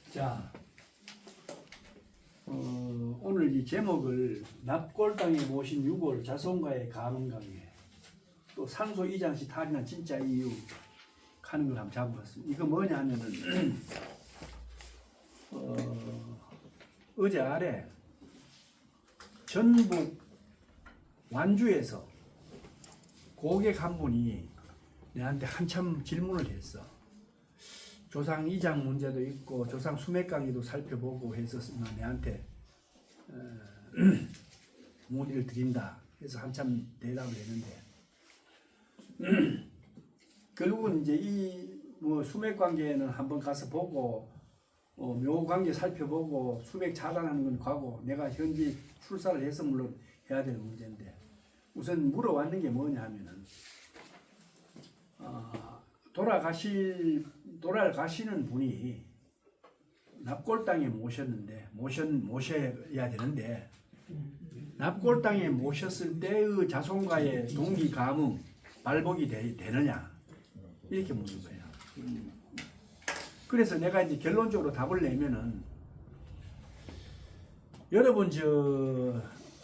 자, 오늘 이 제목을 납골당에 모신 유골 자손과의 가문 강의, 또 산소 이장 시 탈이나 진짜 이유 하는 걸 한번 잡아봤습니다. 이거 뭐냐면은 어제 아래 전북 완주에서 고객 한 분이 내한테 한참 질문을 했어. 조상 이장 문제도 있고 조상 수맥 강의도 살펴보고 해서 내한테 문의를 드린다 해서 한참 대답을 했는데 결국은 이제 이 뭐 수맥 관계는 한번 가서 보고 묘 관계 살펴보고 수맥 차단하는 건 과거, 내가 현재 출사를 해서 물론 해야 될 문제인데, 우선 물어왔는 게 뭐냐 하면은 돌아가시는 분이 납골당에 모셔야 되는데, 납골당에 모셨을 때의 자손과의 동기 가문 발복이 되느냐, 이렇게 묻는 거예요. 그래서 내가 이제 결론적으로 답을 내면은, 여러분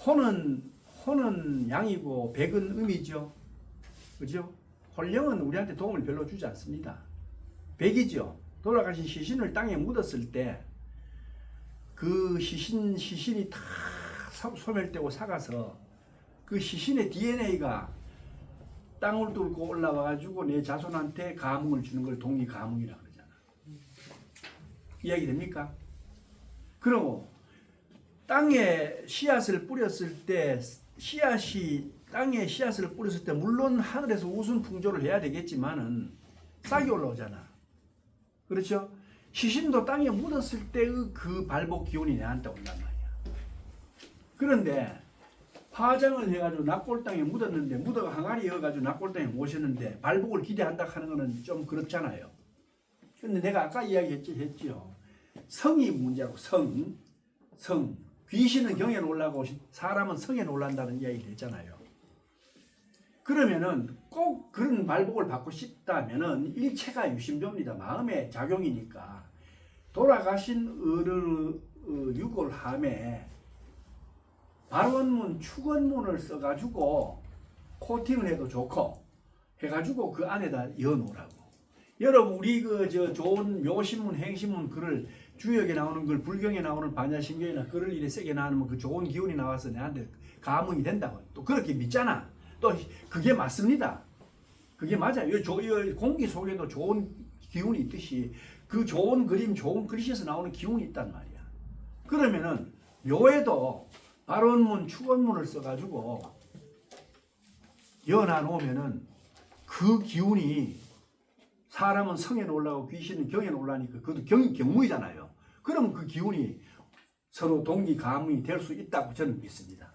호는 양이고 백은 음이죠, 그죠? 홀령은 우리한테 도움을 별로 주지 않습니다. 백이죠. 돌아가신 시신을 땅에 묻었을 때 그 시신이 다 소멸되고 삭아서 그 시신의 DNA가 땅을 뚫고 올라와 가지고 내 자손한테 가문을 주는 걸 동기 가문이라고 그러잖아. 이해가 됩니까? 그리고 땅에 씨앗을 뿌렸을 때 땅에 씨앗을 뿌렸을 때 물론 하늘에서 우순 풍조를 해야 되겠지만은 싹이 올라오잖아. 그렇죠? 시신도 땅에 묻었을 때의 그 발복 기운이 내한테 온단 말이야. 그런데 화장을 해가지고 납골당에 묻었는데, 묻어가 항아리 여가지고 납골당에 모셨는데 발복을 기대한다 하는 거는 좀 그렇잖아요. 근데 내가 아까 이야기했죠. 성이 문제고, 성. 귀신은 경에 놀라고 사람은 성에 놀란다는 이야기를 했잖아요. 그러면은 꼭 그런 발복을 받고 싶다면은 일체가 유심조입니다. 마음의 작용이니까. 돌아가신 어른의 유골함에 발원문, 축원문을 써가지고 코팅을 해도 좋고 해가지고 그 안에다 넣어놓으라고. 여러분, 우리 좋은 묘신문, 행신문 글을 주역에 나오는 글, 불경에 나오는 반야신경이나 글을 이래 세게 나누면 그 좋은 기운이 나와서 내한테 가문이 된다고 또 그렇게 믿잖아. 또 그게 맞습니다. 그게 맞아요. 이 공기 속에도 좋은 기운이 있듯이 그 좋은 그림, 좋은 글씨에서 나오는 기운이 있단 말이야. 그러면은 묘에도 발원문, 축원문을 써가지고 여놔 놓으면은 그 기운이, 사람은 성에 놀라고 귀신은 경에 놀라니까 그것도 경무이잖아요. 그럼 그 기운이 서로 동기 가문이 될 수 있다고 저는 믿습니다.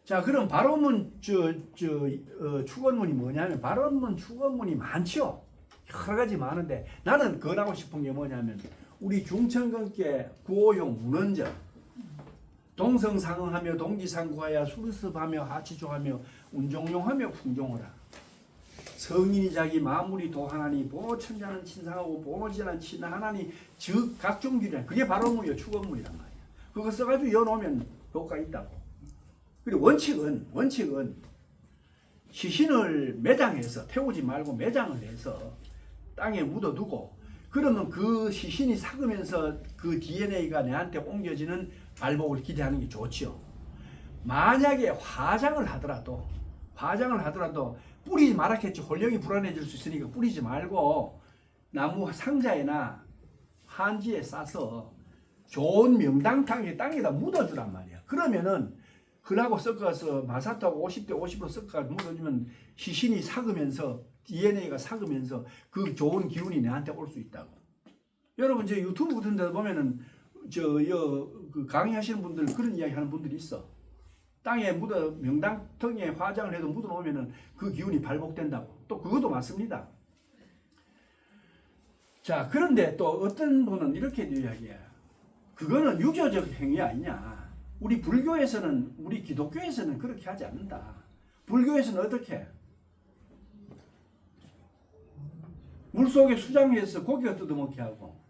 자, 그럼 발원문, 축원문이 뭐냐면, 발원문, 축원문이 많죠. 여러 가지 많은데 나는 권하고 싶은 게 뭐냐면, 우리 중천근께 구호용 문헌적, 동성상응하며 동기상구하여 수습하며 하치조하며 운종용하며 풍종하라. 성인이 자기 마무리 도하나니 보천자는 친상하고 보노지자는 친하나니 즉 각종 규례, 그게 발원문이요 축원문이란 말이야. 그거 써가지고 여놓으면 효과가 있다고. 그리고 원칙은 시신을 매장해서 태우지 말고 매장을 해서 땅에 묻어두고, 그러면 그 시신이 삭으면서 그 DNA가 내한테 옮겨지는 발복을 기대하는 게 좋죠. 만약에 화장을 하더라도 뿌리지 말았겠죠. 홀령이 불안해질 수 있으니까 뿌리지 말고 나무 상자에나 한지에 싸서 좋은 명당탕에 땅에다 묻어주란 말이야. 그러면은 그하고 섞어서 마사토하고 50대 50으로 섞어서 묻어주면 시신이 삭으면서 DNA가 삭으면서 그 좋은 기운이 내한테 올 수 있다고. 여러분 저 유튜브 같은 데 보면은 그 강의하시는 분들 그런 이야기 하는 분들이 있어. 땅에 명당통에 화장을 해도 묻어 놓으면은 그 기운이 발복된다고. 또 그것도 맞습니다. 자, 그런데 또 어떤 분은 이렇게 이야기해요. 그거는 유교적 행위 아니냐. 우리 불교에서는, 우리 기독교에서는 그렇게 하지 않는다. 불교에서는 어떻게? 물속에 수장해서 고기가 뜯어먹게 하고,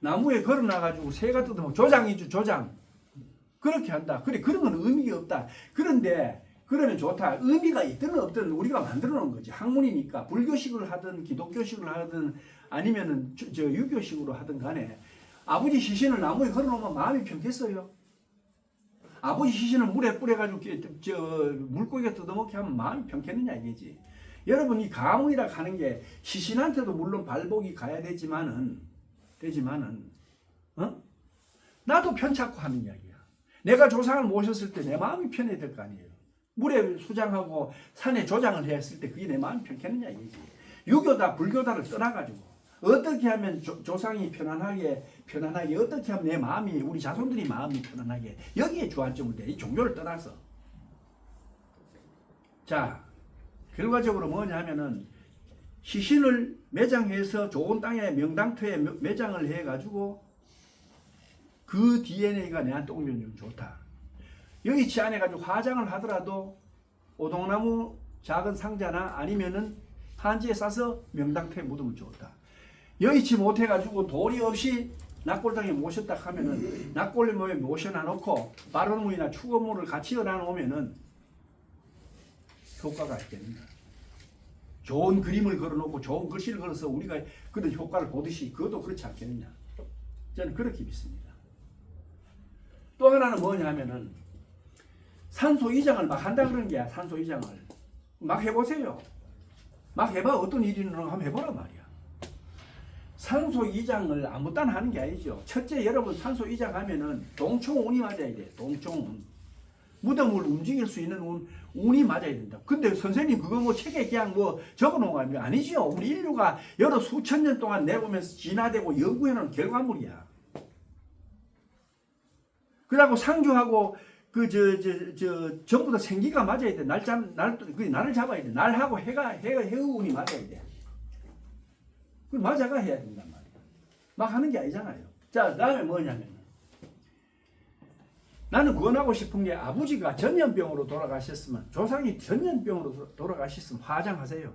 나무에 걸어놔가지고 새가 뜯어먹고 조장이죠, 조장. 그렇게 한다. 그래, 그런 건 의미가 없다. 그런데 그러면 좋다. 의미가 있든 없든 우리가 만들어 놓은 거지. 학문이니까 불교식을 하든 기독교식을 하든 아니면은 저 유교식으로 하든 간에 아버지 시신을 나무에 걸어놓으면 마음이 편겠어요? 아버지 시신을 물에 뿌려가지고 물고기가 뜯어먹게 하면 마음이 편겠느냐 이게지. 여러분 이 가문이라 하는 게 시신한테도 물론 발복이 가야 되지만은 나도 편찮고 하는 이야기야. 내가 조상을 모셨을 때 내 마음이 편해야 될 거 아니에요. 물에 수장하고 산에 조장을 했을 때 그게 내 마음이 편겠느냐 이거지. 유교다 불교다를 떠나가지고 어떻게 하면 조상이 편안하게 어떻게 하면 내 마음이 우리 자손들이 마음이 편안하게 여기에 주안점을 돼. 이 종교를 떠나서. 자 결과적으로 뭐냐 하면은 시신을 매장해서 좋은 땅에 명당터에 매장을 해가지고 그 DNA가 내한테 옮겨주면 좋다. 여의치 않아가지고 화장을 하더라도 오동나무 작은 상자나 아니면은 한지에 싸서 명당터에 묻으면 좋다. 여의치 못해가지고 도리 없이 낙골당에 모셨다 하면은 낙골모에 모셔놔 놓고 발원문이나 추건물을 같이 얹어 놓으면은 효과가 있겠는가. 좋은 그림을 걸어놓고 좋은 글씨를 걸어서 우리가 그런 효과를 보듯이 그것도 그렇지 않겠느냐. 저는 그렇게 믿습니다. 또 하나는 뭐냐 하면은 산소 이장을 막 한다 그런 게야. 산소 이장을 막 해보세요. 막 해봐. 어떤 일이 있는지 한번 해보란 말이야. 산소 이장을 아무 딴 하는 게 아니죠. 첫째 여러분 산소 이장하면은 동총운이 맞아야 돼. 동총운. 무덤을 움직일 수 있는 운이 맞아야 된다. 근데 선생님 그거 뭐 책에 그냥 뭐 적어놓은 거 아니에요? 아니죠. 우리 인류가 여러 수천 년 동안 내보면서 진화되고 연구해놓은 결과물이야. 그러고 상주하고 전부 다 생기가 맞아야 돼. 날을 잡아야 돼. 날하고 해의 운이 맞아야 돼. 그 맞아가 해야 된단 말이야. 막 하는 게 아니잖아요. 자, 그다음에 뭐냐면 나는 구원하고 싶은 게 아버지가 전염병으로 돌아가셨으면 조상이 전염병으로 돌아가셨으면 화장하세요.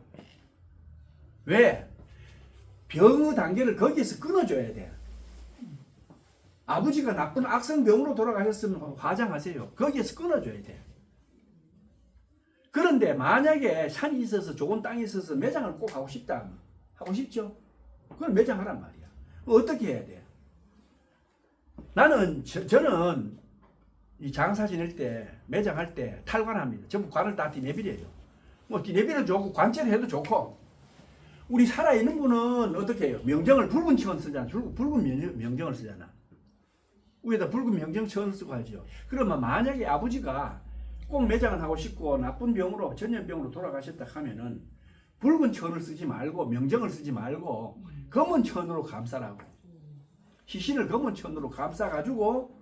왜? 병의 단계를 거기에서 끊어줘야 돼. 아버지가 나쁜 악성병으로 돌아가셨으면 화장하세요. 거기에서 끊어줘야 돼. 그런데 만약에 산이 있어서 좋은 땅이 있어서 매장을 꼭 하고 싶다. 하고 싶죠? 그걸 매장하란 말이야. 어떻게 해야 돼? 저는 이 장사 지낼 때 매장할 때 탈관합니다. 전부 관을 다 뒤내비려요. 뭐 뒤내비려 좋고 관절해도 좋고 우리 살아있는 분은 어떻게 해요? 명정을 붉은 천 쓰잖아. 붉은 명정을 쓰잖아. 위에다 붉은 명정천을 쓰고 하죠. 그러면 만약에 아버지가 꼭 매장을 하고 싶고 나쁜 병으로 전염병으로 돌아가셨다 하면은 붉은 천을 쓰지 말고 명정을 쓰지 말고 검은 천으로 감싸라고. 시신을 검은 천으로 감싸가지고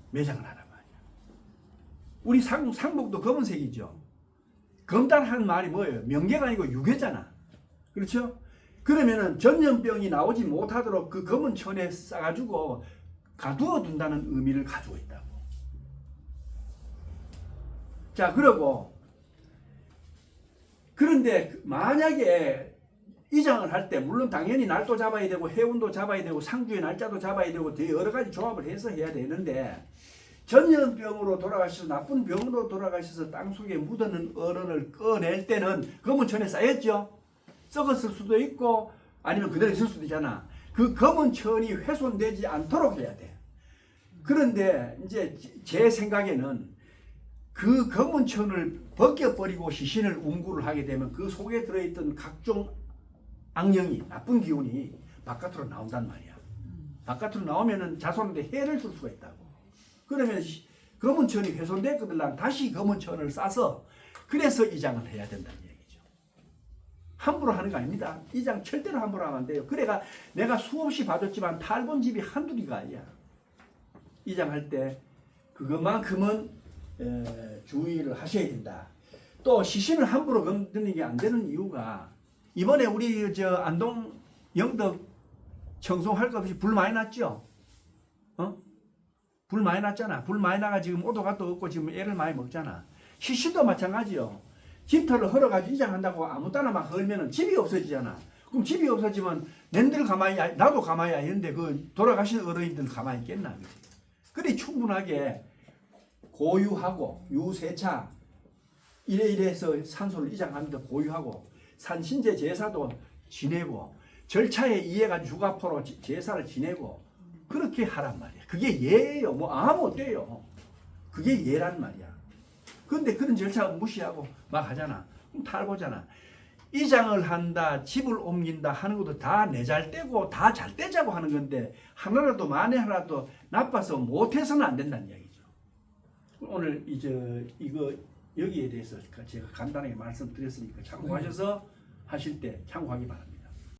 매장을 하란 말이야. 우리 상복도 검은색이죠. 검다는 말이 뭐예요? 명계가 아니고 유계잖아. 그렇죠? 그러면은 전염병이 나오지 못하도록 그 검은 천에 싸가지고 가두어 둔다는 의미를 가지고 있다고. 자, 그런데 만약에 이장을 할 때 물론 당연히 날도 잡아야 되고 해운도 잡아야 되고 상주의 날짜도 잡아야 되고 여러 가지 조합을 해서 해야 되는데 전염병으로 돌아가셔서 나쁜 병으로 돌아가셔서 땅속에 묻어있는 어른을 꺼낼 때는 검은 천에 쌓였죠. 썩었을 수도 있고 아니면 그대로 있을 수도 있잖아. 그 검은 천이 훼손되지 않도록 해야 돼. 그런데 이제 제 생각에는 그 검은 천을 벗겨버리고 시신을 운구를 하게 되면 그 속에 들어있던 각종 악령이 나쁜 기운이 바깥으로 나온단 말이야. 바깥으로 나오면은 자손한테 해를 줄 수가 있다고. 그러면 검은 천이 훼손됐거든. 다시 검은 천을 싸서 그래서 이장을 해야 된다는 얘기죠. 함부로 하는 거 아닙니다. 이장 절대로 함부로 하면 안 돼요. 그래가 내가 수없이 봐줬지만 탈본 집이 한둘이가 아니야. 이장할 때 그것만큼은 주의를 하셔야 된다. 또 시신을 함부로 건드리는 게 안 되는 이유가 이번에 우리 안동 영덕 청송할 것 없이 불 많이 났죠? 불 많이 났잖아. 불 많이 나가 지금 오도가도 없고 지금 애를 많이 먹잖아. 시신도 마찬가지요. 집터를 헐어가지고 이장한다고 아무 따나 막 헐면은 집이 없어지잖아. 그럼 집이 없어지면 낸들 가만히 나도 가만히 있는데 그 돌아가신 어른이들 가만히 있겠나 그지? 그래 충분하게 고유하고 유세차 이래서 산소를 이장하는데 고유하고 산신제 제사도 지내고 절차에 의해가 주가포로 제사를 지내고 그렇게 하란 말이야. 그게 예예요. 뭐 아무 어때요. 그게 예란 말이야. 근데 그런 절차 무시하고 막 하잖아. 그럼 탈고잖아. 이장을 한다, 집을 옮긴다 하는 것도 다 내 잘 떼고 다 잘 떼자고 하는 건데 하나라도 만에 하나도 나빠서 못해서는 안 된다는 이야기죠. 오늘 이거 여기에 대해서 제가 간단하게 말씀드렸으니까 참고하셔서 하실 때 참고하기 바랍니다.